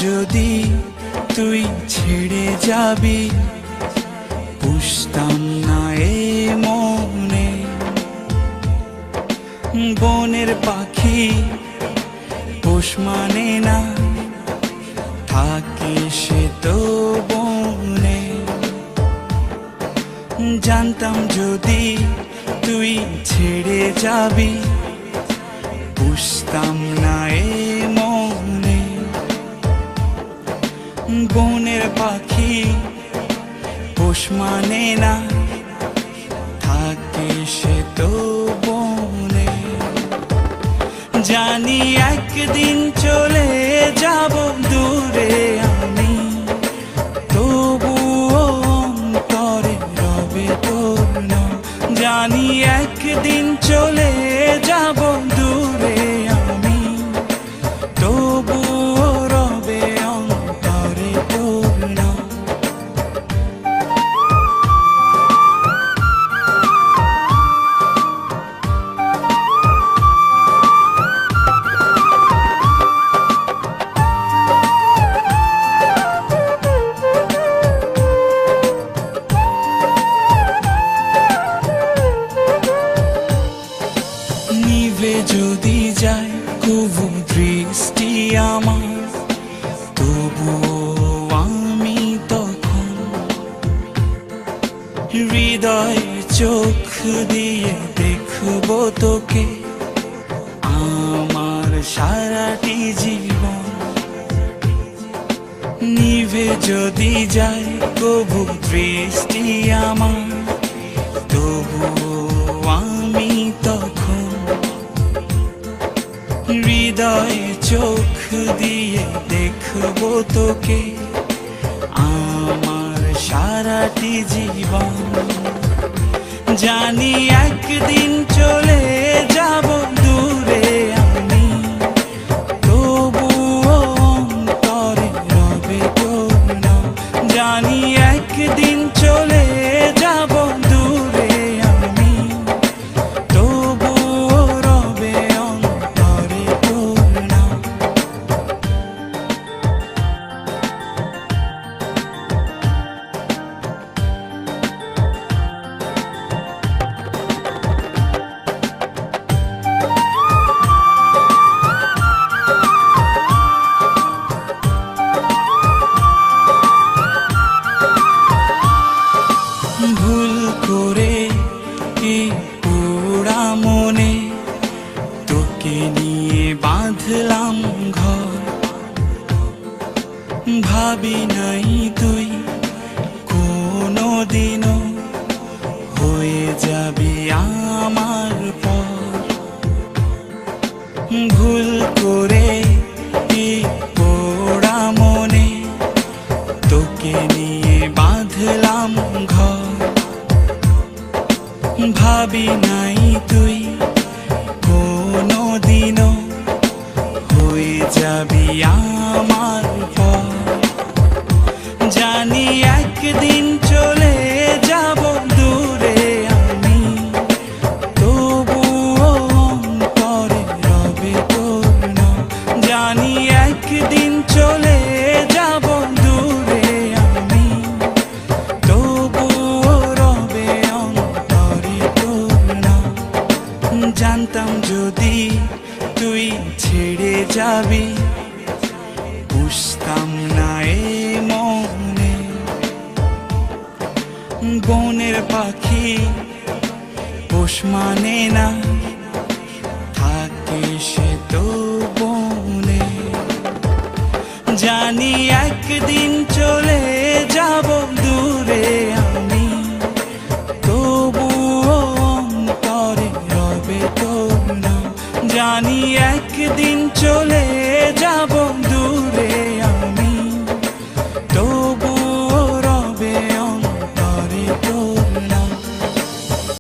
যদি তুই ছেড়ে যাবি, বুঝতাম না এ মনে। বনের পাখি পোষ মানে না, থাকে সে তো বনে। জানতাম যদি তুই ছেড়ে যাবি, বুঝতাম না এ মনে। বনের পাখি পোষ মানে না, থাকে সে তো বনে। জানি একদিন চলে যাব দূরে আমি, তবুও অন্তরে রবে তোর নাম। জানি একদিন চলে যাব দূরে আমি, তবুও রবে অন্তরে তোর নাম। নিভে যদি যায় কবু দৃষ্টি আমার, তবুও আমি তখন হৃদয় চোখ দিয়ে দেখব তোকে আমার সারাটি জীবন। নিভে যদি যায় কবু দৃষ্টি আমার, তবুও আমি তখন হৃদয় চোখ দিয়ে দেখব তোকে আমার সারাটি জীবন। জানি একদিন চলে যাব দূরে আমি, তবুও অন্তরে রবে তোর নাম। জানি একদিন চলে যাব দূরে আমি, তবুও রবে অন্তরে তোর নাম। ভুল করে কি পোড়া মনে তোকে নিয়ে বাঁধলাম ঘর। ভাবি নাই তুই কোনো দিনও হয়ে যাবি আমার পর। ভুল করে কি পোড়া মনে তোকে নিয়ে বাঁধলাম ঘর। ভাবি নাই তুই কোনো দিনও হয়ে যাবি আমার পর। জানি একদিন চলে যাব দূরে আমি, তবুও অন্তরে রবে তোর নাম। জানি একদিন চলে যাব দূরে আমি, তবুও রবে অন্তরে তোর নাম। জানতাম যদি তুই ছেড়ে যাবি, বুঝতাম না এ মনে। বনের পাখি পোষ মানে না, থাকে সে তো বনে। জানি একদিন চলে যাব দূরে আমি, তবুও অন্তরে রবে তোর নাম। জানি একদিন চলে